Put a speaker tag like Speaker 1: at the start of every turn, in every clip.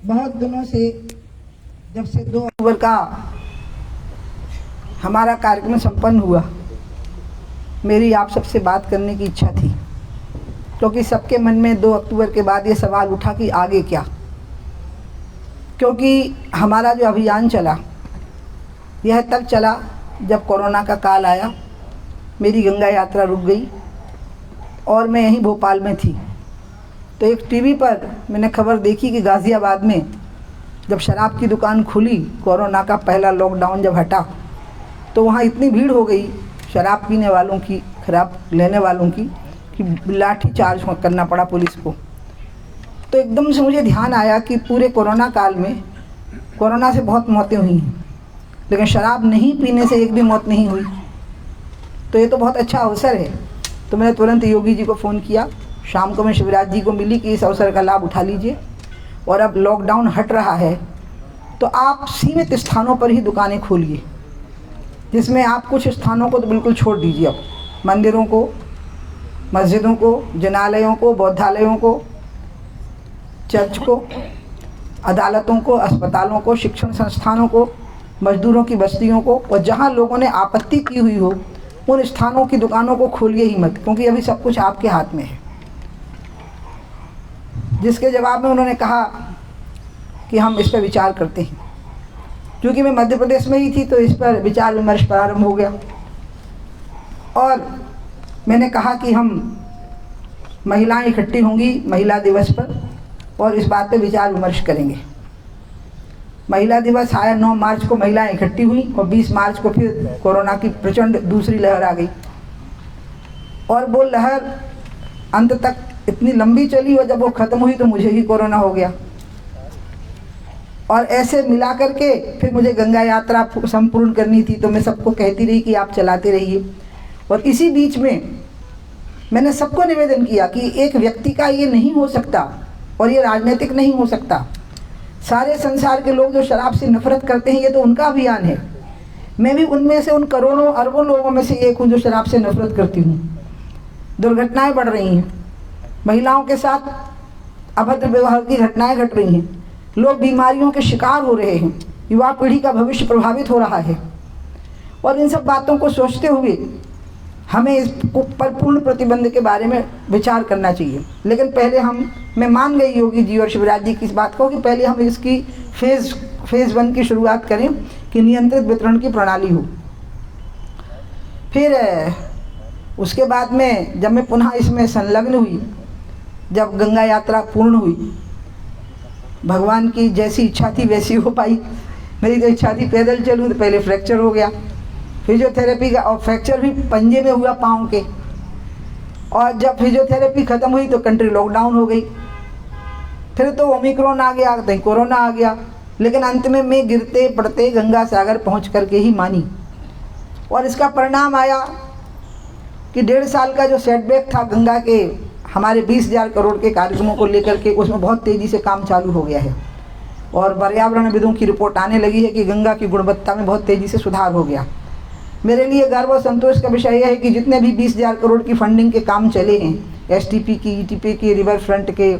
Speaker 1: बहुत दिनों से, जब से 2 अक्टूबर का हमारा कार्यक्रम संपन्न हुआ, मेरी आप सबसे बात करने की इच्छा थी, क्योंकि सबके मन में 2 अक्टूबर के बाद ये सवाल उठा कि आगे क्या। क्योंकि हमारा जो अभियान चला, यह तब चला जब कोरोना का काल आया। मेरी गंगा यात्रा रुक गई और मैं यहीं भोपाल में थी, तो एक टीवी पर मैंने खबर देखी कि गाज़ियाबाद में जब शराब की दुकान खुली, कोरोना का पहला लॉकडाउन जब हटा, तो वहाँ इतनी भीड़ हो गई शराब पीने वालों की, शराब लेने वालों की, कि लाठी चार्ज करना पड़ा पुलिस को। तो एकदम से मुझे ध्यान आया कि पूरे कोरोना काल में कोरोना से बहुत मौतें हुई हैं, लेकिन शराब नहीं पीने से एक भी मौत नहीं हुई। तो ये तो बहुत अच्छा अवसर है। तो मैंने तुरंत योगी जी को फ़ोन किया, शाम को मैं शिवराज जी को मिली कि इस अवसर का लाभ उठा लीजिए, और अब लॉकडाउन हट रहा है तो आप सीमित स्थानों पर ही दुकानें खोलिए, जिसमें आप कुछ स्थानों को तो बिल्कुल छोड़ दीजिए। अब मंदिरों को, मस्जिदों को, जनालयों को, बौद्धालयों को, चर्च को, अदालतों को, अस्पतालों को, शिक्षण संस्थानों को, मजदूरों की बस्तियों को, और जहाँ लोगों ने आपत्ति की हुई हो उन स्थानों की दुकानों को खोलिए ही मत, क्योंकि अभी सब कुछ आपके हाथ में है। जिसके जवाब में उन्होंने कहा कि हम इस पर विचार करते हैं। क्योंकि मैं मध्य प्रदेश में ही थी तो इस पर विचार विमर्श प्रारंभ हो गया, और मैंने कहा कि हम महिलाएं इकट्ठी होंगी महिला दिवस पर और इस बात पे विचार विमर्श करेंगे। महिला दिवस आया, 9 मार्च को महिलाएं इकट्ठी हुई और 20 मार्च को फिर कोरोना की प्रचंड दूसरी लहर आ गई, और वो लहर अंत तक इतनी लंबी चली, और जब वो ख़त्म हुई तो मुझे ही कोरोना हो गया। और ऐसे मिला करके फिर मुझे गंगा यात्रा संपूर्ण करनी थी, तो मैं सबको कहती रही कि आप चलाते रहिए। और इसी बीच में मैंने सबको निवेदन किया कि एक व्यक्ति का ये नहीं हो सकता और ये राजनीतिक नहीं हो सकता। सारे संसार के लोग जो शराब से नफरत करते हैं, ये तो उनका अभियान है। मैं भी उनमें से, उन करोड़ों अरबों लोगों में से एक हूँ जो शराब से नफरत करती हूँ। दुर्घटनाएं बढ़ रही हैं, महिलाओं के साथ अभद्र व्यवहार की घटनाएं घट रही हैं, लोग बीमारियों के शिकार हो रहे हैं, युवा पीढ़ी का भविष्य प्रभावित हो रहा है। और इन सब बातों को सोचते हुए हमें इस पर पूर्ण प्रतिबंध के बारे में विचार करना चाहिए। लेकिन पहले मैं मान गई योगी जी और शिवराज जी की इस बात को कि पहले हम इसकी फेज़ 1 की शुरुआत करें कि नियंत्रित वितरण की प्रणाली हो। फिर उसके बाद में जब मैं पुनः इसमें संलग्न हुई, जब गंगा यात्रा पूर्ण हुई, भगवान की जैसी इच्छा थी वैसी हो पाई। मेरी तो इच्छा थी पैदल चलूँ, तो पहले फ्रैक्चर हो गया, फिजियोथेरेपी का, और फ्रैक्चर भी पंजे में हुआ पाँव के। और जब फिजियोथेरेपी ख़त्म हुई तो कंट्री लॉकडाउन हो गई। फिर तो ओमिक्रॉन आ गया, तो कोरोना आ गया। लेकिन अंत में मैं गिरते पड़ते गंगा सागर पहुंच करके ही मानी। और इसका परिणाम आया कि 1.5 साल का जो सेटबैक था गंगा के हमारे 20,000 करोड़ के कार्यक्रमों को लेकर के, उसमें बहुत तेज़ी से काम चालू हो गया है। और पर्यावरणविदों की रिपोर्ट आने लगी है कि गंगा की गुणवत्ता में बहुत तेज़ी से सुधार हो गया। मेरे लिए गर्व और संतोष का विषय यह है कि जितने भी 20,000 करोड़ की फंडिंग के काम चले हैं, STP की, ETP की, रिवर फ्रंट के,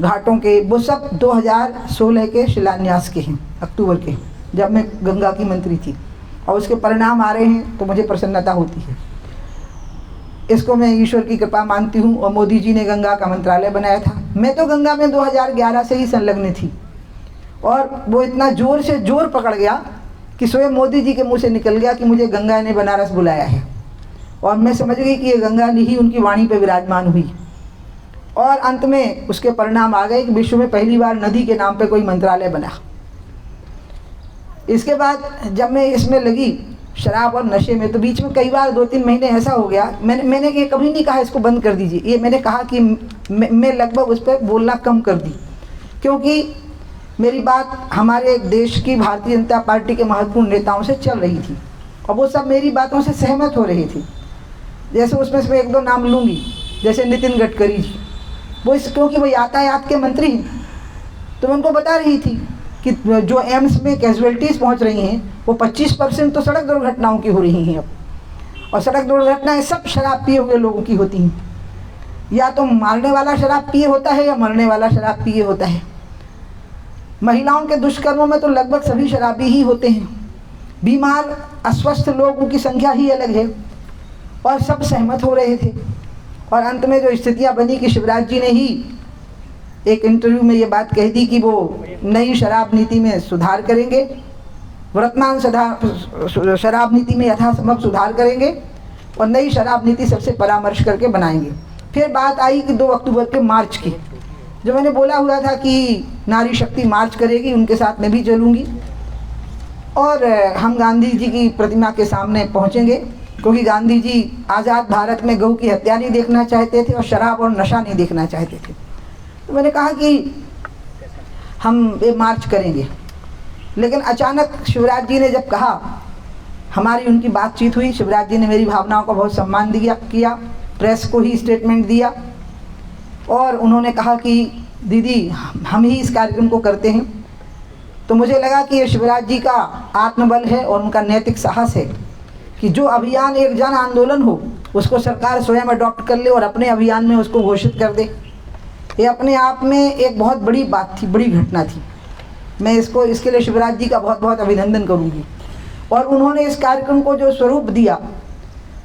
Speaker 1: घाटों के, वो सब 2016 के शिलान्यास के हैं, अक्टूबर के, जब मैं गंगा की मंत्री थी। और उसके परिणाम आ रहे हैं तो मुझे प्रसन्नता होती है। इसको मैं ईश्वर की कृपा मानती हूँ। और मोदी जी ने गंगा का मंत्रालय बनाया था। मैं तो गंगा में 2011 से ही संलग्न थी, और वो इतना ज़ोर से ज़ोर पकड़ गया कि स्वयं मोदी जी के मुंह से निकल गया कि मुझे गंगा ने बनारस बुलाया है। और मैं समझ गई कि ये गंगा ही उनकी वाणी पे विराजमान हुई। और अंत में उसके परिणाम आ गए कि विश्व में पहली बार नदी के नाम पे कोई मंत्रालय बना। इसके बाद जब मैं इसमें लगी शराब और नशे में, तो बीच में कई बार 2-3 महीने ऐसा हो गया, मैंने ये कभी नहीं कहा इसको बंद कर दीजिए। ये मैंने कहा कि मैं लगभग उस पर बोलना कम कर दी, क्योंकि मेरी बात हमारे देश की भारतीय जनता पार्टी के महत्वपूर्ण नेताओं से चल रही थी, और वो सब मेरी बातों से सहमत हो रहे थे। जैसे उसमें से मैं 1-2 नाम लूँगी, जैसे नितिन गडकरी जी, वो क्योंकि वो यातायात के मंत्री हैं, तो मैं उनको बता रही थी कि जो एम्स में कैजुअलिटीज़ पहुंच रही हैं वो 25% तो सड़क दुर्घटनाओं की हो रही हैं अब, और सड़क दुर्घटनाएं सब शराब पिए हुए लोगों की होती हैं। या तो मारने वाला शराब पिए होता है या मरने वाला शराब पिए होता है। महिलाओं के दुष्कर्मों में तो लगभग सभी शराबी ही होते हैं। बीमार अस्वस्थ लोगों की संख्या ही अलग है और सब सहमत हो रहे थे। और अंत में जो स्थितियां बनी कि शिवराज जी ने ही एक इंटरव्यू में ये बात कह दी कि वो नई शराब नीति में सुधार करेंगे, वर्तमान शराब नीति में यथासंभव सुधार करेंगे और नई शराब नीति सबसे परामर्श करके बनाएंगे। फिर बात आई कि 2 अक्टूबर के मार्च की, जो मैंने बोला हुआ था कि नारी शक्ति मार्च करेगी, उनके साथ मैं भी चलूँगी और हम गांधी जी की प्रतिमा के सामने पहुँचेंगे, क्योंकि गांधी जी आज़ाद भारत में गऊ की हत्या नहीं देखना चाहते थे और शराब और नशा नहीं देखना चाहते थे। तो मैंने कहा कि हम ये मार्च करेंगे। लेकिन अचानक शिवराज जी ने जब कहा, हमारी उनकी बातचीत हुई, शिवराज जी ने मेरी भावनाओं का बहुत सम्मान किया, प्रेस को ही स्टेटमेंट दिया और उन्होंने कहा कि दीदी हम ही इस कार्यक्रम को करते हैं। तो मुझे लगा कि ये शिवराज जी का आत्मबल है और उनका नैतिक साहस है कि जो अभियान एक जन आंदोलन हो उसको सरकार स्वयं अडॉप्ट कर ले और अपने अभियान में उसको घोषित कर दे। ये अपने आप में एक बहुत बड़ी बात थी, बड़ी घटना थी। मैं इसके लिए शिवराज जी का बहुत बहुत अभिनंदन करूंगी। और उन्होंने इस कार्यक्रम को जो स्वरूप दिया,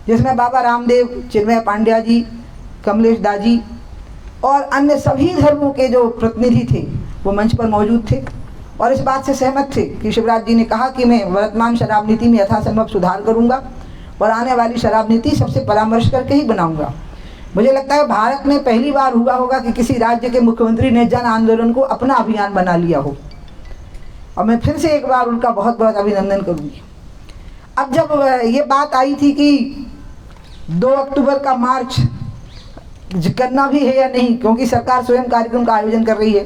Speaker 1: जिसमें बाबा रामदेव, चिन्मय पांड्या जी, कमलेश दाजी और अन्य सभी धर्मों के जो प्रतिनिधि थे वो मंच पर मौजूद थे और इस बात से सहमत थे कि शिवराज जी ने कहा कि मैं वर्तमान शराब नीति में यथासंभव सुधार करूंगा और आने वाली शराब नीति सबसे परामर्श करके ही बनाऊंगा। मुझे लगता है भारत में पहली बार हुआ होगा कि किसी राज्य के मुख्यमंत्री ने जन आंदोलन को अपना अभियान बना लिया हो और मैं फिर से एक बार उनका बहुत बहुत अभिनंदन करूंगी। अब जब ये बात आई थी कि 2 अक्टूबर का मार्च करना भी है या नहीं, क्योंकि सरकार स्वयं कार्यक्रम का आयोजन कर रही है,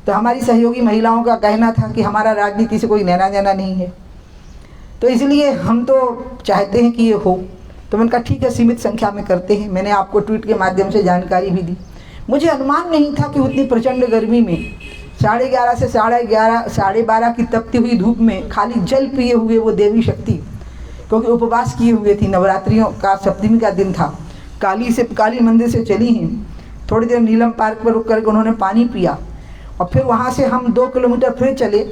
Speaker 1: तो हमारी सहयोगी महिलाओं का कहना था कि हमारा राजनीति से कोई लेना देना नहीं है, तो इसलिए हम तो चाहते हैं कि ये हो। तो मैंने कहा ठीक है, सीमित संख्या में करते हैं। मैंने आपको ट्वीट के माध्यम से जानकारी भी दी। मुझे अनुमान नहीं था कि उतनी प्रचंड गर्मी में 11:30 से 11:30 12:30 की तपती हुई धूप में खाली जल पिए हुए वो देवी शक्ति, क्योंकि उपवास किए हुए थी, नवरात्रियों का सप्तमी का दिन था, काली मंदिर से चली हैं। थोड़ी देर नीलम पार्क पर रुक करके उन्होंने पानी पिया और फिर वहाँ से हम 2 किलोमीटर फिर चले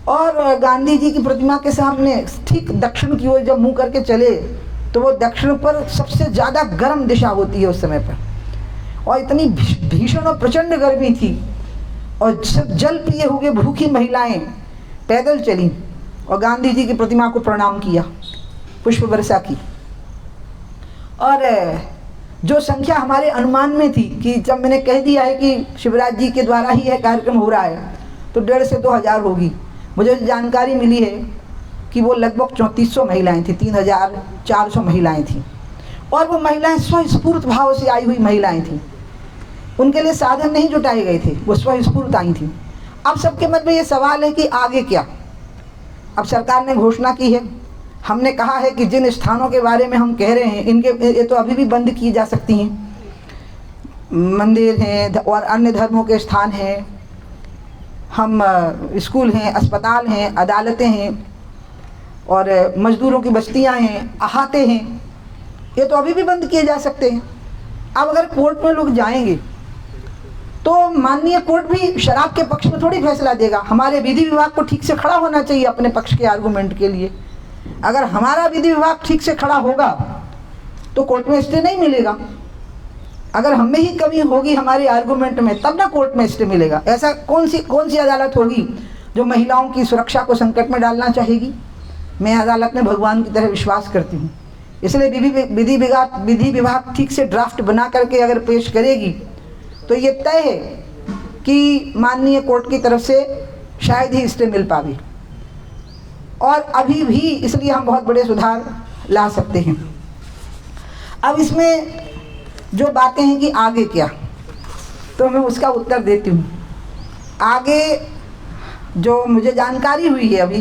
Speaker 1: और गांधी जी की प्रतिमा के सामने ठीक दक्षिण की ओर जब मुँह करके चले तो वो दक्षिण पर सबसे ज़्यादा गर्म दिशा होती है उस समय पर, और इतनी भीषण और प्रचंड गर्मी थी और सब जल पिए हुए भूखी महिलाएं पैदल चलीं और गांधी जी की प्रतिमा को प्रणाम किया, पुष्प वर्षा की। और जो संख्या हमारे अनुमान में थी कि जब मैंने कह दिया है कि शिवराज जी के द्वारा ही यह कार्यक्रम हो रहा है तो 1,500 से 2,000 होगी, मुझे जानकारी मिली है कि वो लगभग 3400 महिलाएं थी, 3,400 महिलाएं थीं और वो महिलाएं स्वस्फूर्त भाव से आई हुई महिलाएं थीं। उनके लिए साधन नहीं जुटाए गए थे, वो स्वस्फूर्त आई थीं। अब सबके मन में ये सवाल है कि आगे क्या। अब सरकार ने घोषणा की है, हमने कहा है कि जिन स्थानों के बारे में हम कह रहे हैं इनके ये तो अभी भी बंद की जा सकती हैं, मंदिर हैं और अन्य धर्मों के स्थान हैं, हम स्कूल हैं, अस्पताल हैं, अदालतें हैं और मजदूरों की बस्तियां हैं, अहाते हैं, ये तो अभी भी बंद किए जा सकते हैं। अब अगर कोर्ट में लोग जाएंगे तो माननीय कोर्ट भी शराब के पक्ष में थोड़ी फैसला देगा। हमारे विधि विभाग को ठीक से खड़ा होना चाहिए अपने पक्ष के आर्गूमेंट के लिए। अगर हमारा विधि विभाग ठीक से खड़ा होगा तो कोर्ट में स्टे नहीं मिलेगा। अगर हम में ही कमी होगी हमारे आर्गूमेंट में तब ना कोर्ट में स्टे मिलेगा। ऐसा कौन सी अदालत होगी जो महिलाओं की सुरक्षा को संकट में डालना चाहेगी। मैं अदालत में भगवान की तरह विश्वास करती हूँ, इसलिए विधि विभाग ठीक से ड्राफ्ट बना करके अगर पेश करेगी तो ये तय है कि माननीय कोर्ट की तरफ से शायद ही स्टे मिल पावे और अभी भी इसलिए हम बहुत बड़े सुधार ला सकते हैं। अब इसमें जो बातें हैं कि आगे क्या, तो मैं उसका उत्तर देती हूँ। आगे जो मुझे जानकारी हुई है अभी,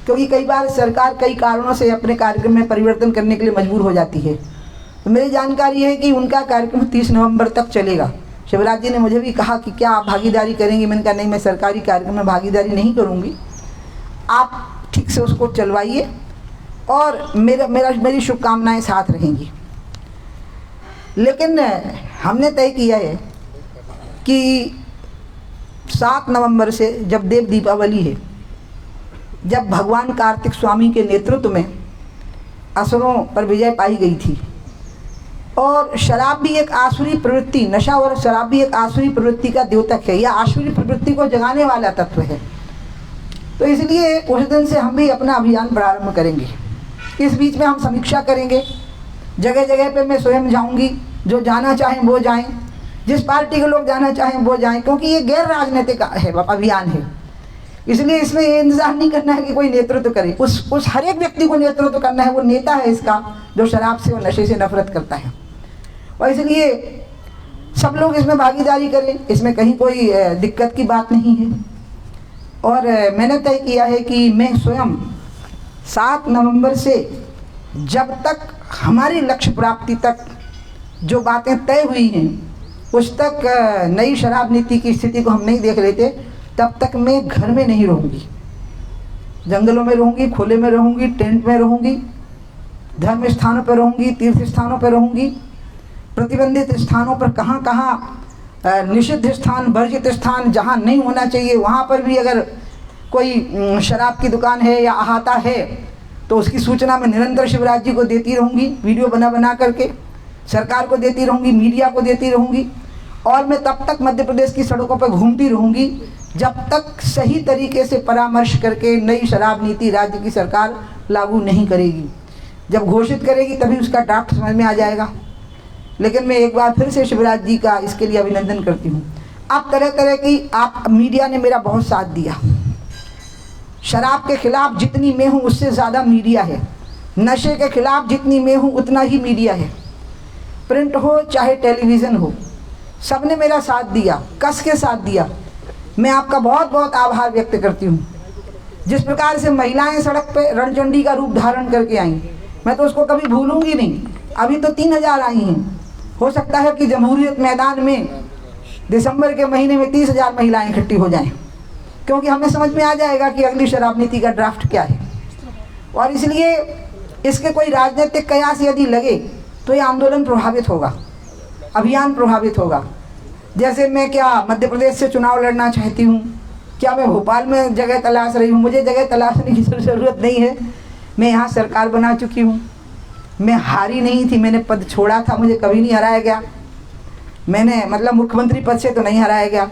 Speaker 1: क्योंकि कई बार सरकार कई कारणों से अपने कार्यक्रम में परिवर्तन करने के लिए मजबूर हो जाती है, तो मेरी जानकारी है कि उनका कार्यक्रम 30 नवंबर तक चलेगा। शिवराज जी ने मुझे भी कहा कि क्या आप भागीदारी करेंगे, मैंने कहा नहीं, मैं सरकारी कार्यक्रम में भागीदारी नहीं करूँगी, आप ठीक से उसको चलवाइए और मेरी शुभकामनाएं साथ रहेंगी। लेकिन हमने तय किया है कि 7 नवंबर से जब देव दीपावली है, जब भगवान कार्तिक स्वामी के नेतृत्व में असुरों पर विजय पाई गई थी, और शराब भी एक आसुरी प्रवृत्ति, नशा और शराब भी एक आसुरी प्रवृत्ति का द्योतक है, या आसुरी प्रवृत्ति को जगाने वाला तत्व है। तो इसलिए उस दिन से हम भी अपना अभियान प्रारंभ करेंगे। इस बीच में हम समीक्षा करेंगे, जगह जगह पे मैं स्वयं जाऊंगी, जो जाना चाहें वो जाएं, जिस पार्टी के लोग जाना चाहें वो जाएं, क्योंकि ये गैर राजनीतिक है अभियान है। इसलिए इसमें ये इंतजार नहीं करना है कि कोई नेतृत्व करे, उस हर एक व्यक्ति को नेतृत्व करना है, वो नेता है इसका जो शराब से और नशे से नफरत करता है। और इसलिए सब लोग इसमें भागीदारी करें, इसमें कहीं कोई दिक्कत की बात नहीं है। और मैंने तय किया है कि मैं स्वयं 7 नवंबर से जब तक हमारी लक्ष्य प्राप्ति तक जो बातें तय हुई हैं उस तक नई शराब नीति की स्थिति को हम नहीं देख लेते, तब तक मैं घर में नहीं रहूँगी, जंगलों में रहूँगी, खुले में रहूँगी, टेंट में रहूँगी, धर्म स्थानों पर रहूँगी, तीर्थ स्थानों पर रहूँगी, प्रतिबंधित स्थानों पर कहाँ कहाँ निषिद्ध स्थान, वर्जित स्थान जहाँ नहीं होना चाहिए वहाँ पर भी अगर कोई शराब की दुकान है या अहाता है तो उसकी सूचना मैं निरंतर शिवराज जी को देती रहूँगी, वीडियो बना बना करके सरकार को देती रहूँगी, मीडिया को देती रहूँगी। और मैं तब तक मध्य प्रदेश की सड़कों पर घूमती रहूँगी जब तक सही तरीके से परामर्श करके नई शराब नीति राज्य की सरकार लागू नहीं करेगी। जब घोषित करेगी तभी उसका ड्राफ्ट समझ में आ जाएगा। लेकिन मैं एक बार फिर से शिवराज जी का इसके लिए अभिनंदन करती हूँ। अब तरह तरह की आप मीडिया ने मेरा बहुत साथ दिया। शराब के खिलाफ जितनी मैं हूँ उससे ज़्यादा मीडिया है, नशे के खिलाफ जितनी मैं हूँ उतना ही मीडिया है, प्रिंट हो चाहे टेलीविज़न हो, सबने मेरा साथ दिया, कस के साथ दिया। मैं आपका बहुत बहुत आभार व्यक्त करती हूँ। जिस प्रकार से महिलाएं सड़क पे रणचंडी का रूप धारण करके आईं, मैं तो उसको कभी भूलूंगी नहीं। अभी तो 3000 आई हैं, हो सकता है कि जमहूरियत मैदान में दिसंबर के महीने में 30,000 महिलाएं इकट्ठी हो जाएं, क्योंकि हमें समझ में आ जाएगा कि अगली शराब नीति का ड्राफ्ट क्या है। और इसलिए इसके कोई राजनीतिक कयास यदि लगे तो ये आंदोलन प्रभावित होगा, अभियान प्रभावित होगा। जैसे मैं क्या मध्य प्रदेश से चुनाव लड़ना चाहती हूँ, क्या मैं भोपाल में जगह तलाश रही हूँ? मुझे जगह तलाशने की ज़रूरत नहीं है। मैं यहाँ सरकार बना चुकी हूँ, मैं हारी नहीं थी, मैंने पद छोड़ा था, मुझे कभी नहीं हराया गया। मैंने मतलब मुख्यमंत्री पद से तो नहीं हराया गया,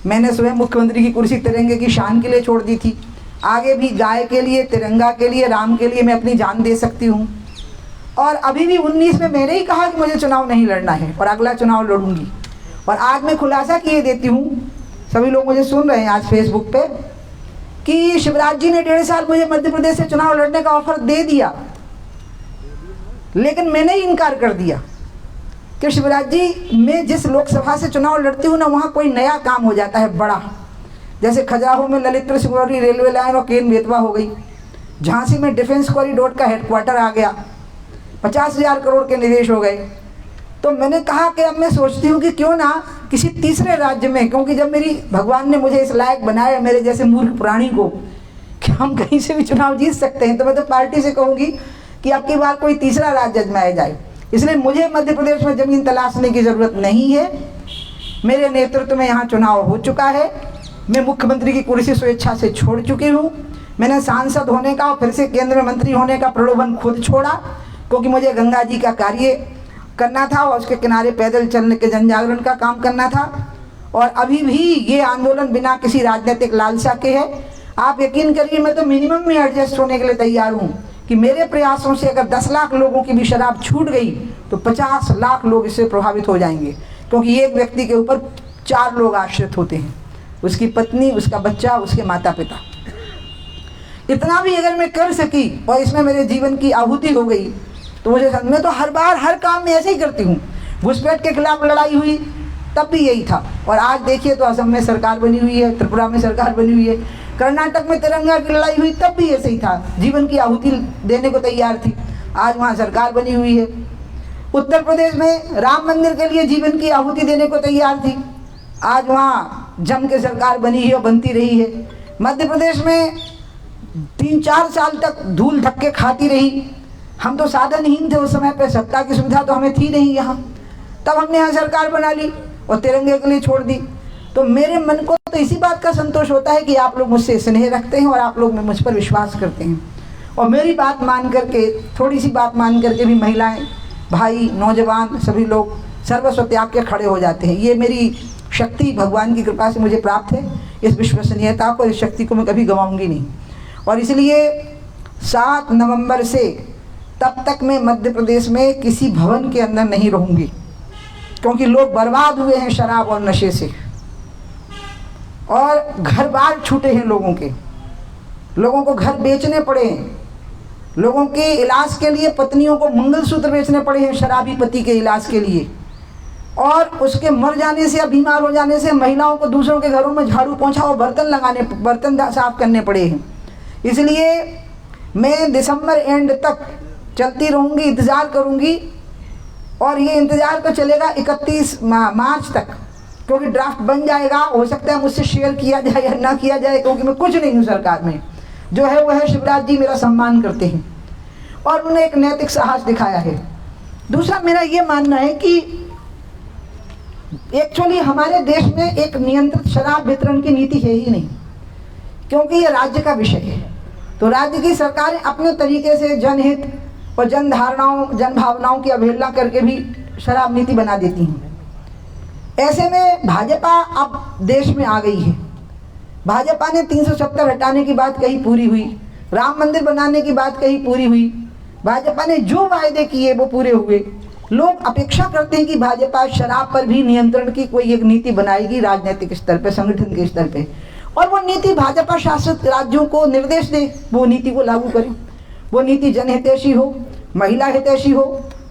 Speaker 1: मैंने स्वयं मुख्यमंत्री की कुर्सी तिरंगे की शान के लिए छोड़ दी थी। आगे भी गाय के लिए, तिरंगा के लिए, राम के लिए मैं अपनी जान दे सकती हूँ। और अभी भी 19 में मैंने ही कहा कि मुझे चुनाव नहीं लड़ना है और अगला चुनाव लड़ूंगी। और आज मैं खुलासा किए देती हूँ, सभी लोग मुझे सुन रहे हैं आज फेसबुक पे, कि शिवराज जी ने 1.5 साल मुझे मध्य प्रदेश से चुनाव लड़ने का ऑफर दे दिया, लेकिन मैंने ही इनकार कर दिया कि शिवराज जी मैं जिस लोकसभा से चुनाव लड़ती हूँ ना, वहाँ कोई नया काम हो जाता है बड़ा। जैसे खजुराहो में ललितपुर सिंगरौली रेलवे लाइन और केन बेतवा हो गई, झांसी में डिफेंस कॉरिडोर का हेडक्वार्टर आ गया, 50,000 करोड़ के निवेश हो गए। तो मैंने कहा कि अब मैं सोचती हूँ कि क्यों ना किसी तीसरे राज्य में, क्योंकि जब मेरी भगवान ने मुझे इस लायक बनाया मेरे जैसे मूर्ख प्राणी को कि हम कहीं से भी चुनाव जीत सकते हैं, तो मैं तो पार्टी से कहूँगी कि अब की बार कोई तीसरा राज्य आजमाया जाए। इसलिए मुझे मध्य प्रदेश में ज़मीन तलाशने की ज़रूरत नहीं है। मेरे नेतृत्व में यहाँ चुनाव हो चुका है, मैं मुख्यमंत्री की कुर्सी स्वेच्छा से छोड़ चुकी हूँ। मैंने सांसद होने का और फिर से केंद्रीय मंत्री होने का प्रलोभन खुद छोड़ा, क्योंकि मुझे गंगा जी का कार्य करना था और उसके किनारे पैदल चलने के जन जागरण का काम करना था। और अभी भी ये आंदोलन बिना किसी राजनीतिक लालसा के है। आप यकीन करिए, मैं तो मिनिमम में एडजस्ट होने के लिए तैयार हूँ कि मेरे प्रयासों से अगर 10 लाख लोगों की भी शराब छूट गई तो 50 लाख लोग इससे प्रभावित हो जाएंगे, क्योंकि एक व्यक्ति के ऊपर 4 लोग आश्रित होते हैं, उसकी पत्नी, उसका बच्चा, उसके माता पिता। इतना भी अगर मैं कर सकी और इसमें मेरे जीवन की आहुति हो गई तो मुझे मैं तो हर बार हर काम में ऐसे ही करती हूँ। घुसपैठ के खिलाफ लड़ाई हुई तब भी यही था, और आज देखिए तो असम में सरकार बनी हुई है, त्रिपुरा में सरकार बनी हुई है, कर्नाटक में तिरंगा की लड़ाई हुई तब भी ऐसे ही था, जीवन की आहुति देने को तैयार थी, आज वहाँ सरकार बनी हुई है। उत्तर प्रदेश में राम मंदिर के लिए जीवन की आहुति देने को तैयार थी, आज वहाँ जम के सरकार बनी है और बनती रही है। मध्य प्रदेश में 3-4 साल तक धूल धक्के खाती रही, हम तो साधनहीन थे उस समय पे, सत्ता की सुविधा तो हमें थी नहीं यहाँ, तब हमने यहाँ सरकार बना ली और तिरंगे के लिए छोड़ दी। तो मेरे मन को तो इसी बात का संतोष होता है कि आप लोग मुझसे स्नेह रखते हैं और आप लोग मुझ पर विश्वास करते हैं, और मेरी बात मान करके, थोड़ी सी बात मान करके भी महिलाएं, भाई, नौजवान सभी लोग सर्वस्व त्याग के खड़े हो जाते हैं। ये मेरी शक्ति भगवान की कृपा से मुझे प्राप्त है। इस विश्वसनीयता को, इस शक्ति को मैं कभी गंवाऊंगी नहीं। और इसलिए 7 नवंबर से तब तक मैं मध्य प्रदेश में किसी भवन के अंदर नहीं रहूंगी, क्योंकि लोग बर्बाद हुए हैं शराब और नशे से, और घर बार छूटे हैं लोगों के, लोगों को घर बेचने पड़े हैं, लोगों के इलाज के लिए पत्नियों को मंगलसूत्र बेचने पड़े हैं शराबी पति के इलाज के लिए, और उसके मर जाने से या बीमार हो जाने से महिलाओं को दूसरों के घरों में झाड़ू पोंछा और बर्तन साफ करने पड़े हैं। इसलिए मैं दिसंबर एंड तक चलती रहूँगी, इंतज़ार करूँगी, और ये इंतज़ार तो चलेगा 31 मार्च तक, क्योंकि ड्राफ्ट बन जाएगा। हो सकता है मुझसे शेयर किया जाए या ना किया जाए, क्योंकि मैं कुछ नहीं हूँ सरकार में। जो है वो है, शिवराज जी मेरा सम्मान करते हैं और उन्होंने एक नैतिक साहस दिखाया है। दूसरा मेरा ये मानना है कि एक्चुअली हमारे देश में एक नियंत्रित शराब वितरण की नीति है ही नहीं, क्योंकि ये राज्य का विषय है। तो राज्य की सरकारें अपने तरीके से जनहित और जन धारणाओं, जन भावनाओं की अवहेलना करके भी शराब नीति बना देती हैं। ऐसे में भाजपा अब देश में आ गई है। भाजपा ने 370 हटाने की बात कही, पूरी हुई। राम मंदिर बनाने की बात कही, पूरी हुई। भाजपा ने जो वायदे किए वो पूरे हुए। लोग अपेक्षा करते हैं कि भाजपा शराब पर भी नियंत्रण की कोई एक नीति बनाएगी राजनीतिक स्तर पे, संगठन के स्तर पे, और वो नीति भाजपा शासित राज्यों को निर्देश दे, वो नीति को लागू करें। वो नीति जनहितैषी हो, महिला हितैषी हो,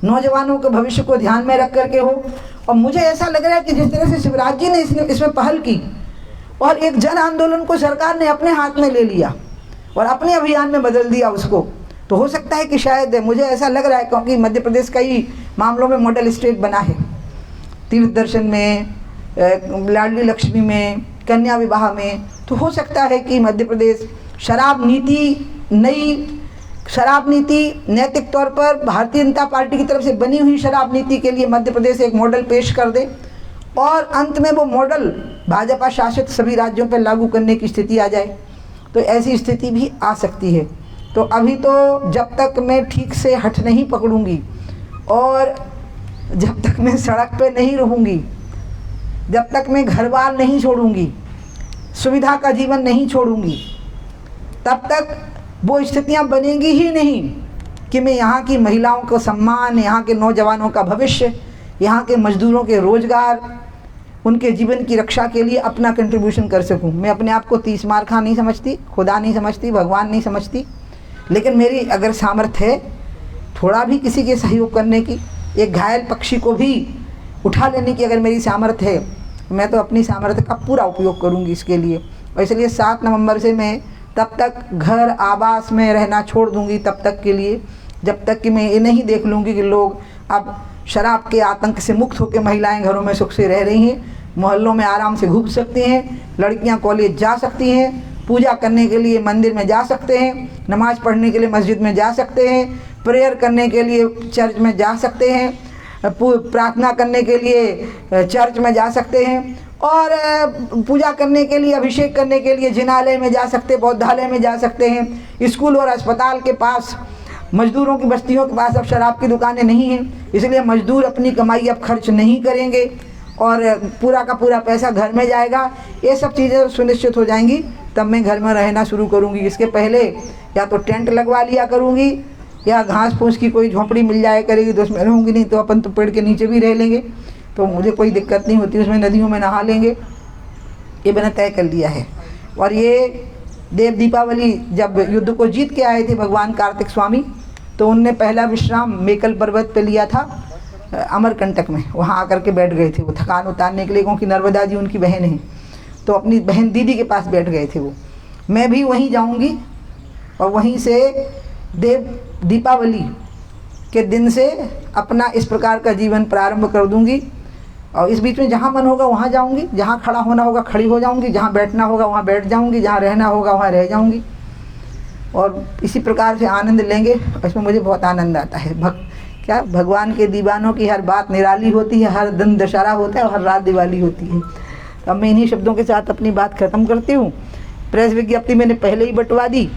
Speaker 1: नौजवानों के भविष्य को ध्यान में रख करके हो। और मुझे ऐसा लग रहा है कि जिस तरह से शिवराज जी ने इसमें पहल की और एक जन आंदोलन को सरकार ने अपने हाथ में ले लिया और अपने अभियान में बदल दिया उसको, तो हो सकता है कि शायद, मुझे ऐसा लग रहा है, क्योंकि मध्य प्रदेश कई मामलों में मॉडल स्टेट बना है, तीर्थ दर्शन में, लाडली लक्ष्मी में, कन्या विवाह में, तो हो सकता है कि मध्य प्रदेश शराब नीति, नई शराब नीति नैतिक तौर पर भारतीय जनता पार्टी की तरफ से बनी हुई शराब नीति के लिए मध्य प्रदेश एक मॉडल पेश कर दे, और अंत में वो मॉडल भाजपा शासित सभी राज्यों पर लागू करने की स्थिति आ जाए। तो ऐसी स्थिति भी आ सकती है। तो अभी तो जब तक मैं ठीक से हठ नहीं पकड़ूंगी और जब तक मैं सड़क पे नहीं रहूंगी, जब तक मैं घर बार नहीं छोड़ूंगी, सुविधा का जीवन नहीं छोड़ूंगी, तब तक वो स्थितियां बनेंगी ही नहीं कि मैं यहाँ की महिलाओं को सम्मान, यहाँ के नौजवानों का भविष्य, यहाँ के मजदूरों के रोजगार, उनके जीवन की रक्षा के लिए अपना कंट्रीब्यूशन कर सकूं। मैं अपने आप को 30 मार खा नहीं समझती, खुदा नहीं समझती, भगवान नहीं समझती, लेकिन मेरी अगर सामर्थ्य है थोड़ा भी किसी के सहयोग करने की, एक घायल पक्षी को भी उठा लेने की अगर मेरी सामर्थ्य है, मैं तो अपनी सामर्थ्य का पूरा उपयोग करूंगी इसके लिए। और इसलिए 7 नवंबर से मैं तब तक घर आवास में रहना छोड़ दूंगी, तब तक के लिए, जब तक कि मैं ये नहीं देख लूँगी कि लोग अब शराब के आतंक से मुक्त होकर महिलाएं घरों में सुख से रह रही हैं, मोहल्लों में आराम से घूम सकती हैं, लड़कियां कॉलेज जा सकती हैं, पूजा करने के लिए मंदिर में जा सकते हैं, नमाज पढ़ने के लिए मस्जिद में जा सकते हैं, प्रेयर करने के लिए चर्च में जा सकते हैं, प्रार्थना करने के लिए चर्च में जा सकते हैं, और पूजा करने के लिए, अभिषेक करने के लिए जिनालय में जा सकते हैं, बौद्धालय में जा सकते हैं। स्कूल और अस्पताल के पास, मजदूरों की बस्तियों के पास अब शराब की दुकानें नहीं हैं, इसलिए मजदूर अपनी कमाई अब खर्च नहीं करेंगे और पूरा का पूरा पैसा घर में जाएगा। ये सब चीज़ें सुनिश्चित हो जाएंगी, तब मैं घर में रहना शुरू करूँगी। इसके पहले या तो टेंट लगवा लिया करूँगी या घास फूस की कोई झोंपड़ी मिल जाए करेगी तो उसमें रहूँगी, नहीं तो अपन तो पेड़ के नीचे भी रह लेंगे, तो मुझे कोई दिक्कत नहीं होती, उसमें नदियों में नहा लेंगे। ये मैंने तय कर लिया है। और ये देव दीपावली जब युद्ध को जीत के आए थे भगवान कार्तिक स्वामी, तो उनने पहला विश्राम मेकल पर्वत पे लिया था अमरकंटक में, वहाँ आकर के बैठ गए थे वो थकान उतारने के लिए, क्योंकि नर्मदा जी उनकी बहन है, तो अपनी बहन दीदी के पास बैठ गए थे वो। मैं भी वहीं जाऊंगी और वहीं से देव दीपावली के दिन से अपना इस प्रकार का जीवन प्रारंभ कर दूंगी। और इस बीच में जहाँ मन होगा वहाँ जाऊंगी, जहाँ खड़ा होना होगा खड़ी हो जाऊंगी, जहाँ बैठना होगा वहाँ बैठ जाऊंगी, जहाँ रहना होगा वहाँ रह जाऊंगी, और इसी प्रकार से आनंद लेंगे। इसमें मुझे बहुत आनंद आता है। क्या भगवान के दीवानों की हर बात निराली होती है, हर दिन दशहरा होता है और हर रात दिवाली होती है। अब मैं इन्हीं शब्दों के साथ अपनी बात ख़त्म करती हूँ। प्रेस विज्ञप्ति मैंने पहले ही बंटवा दी।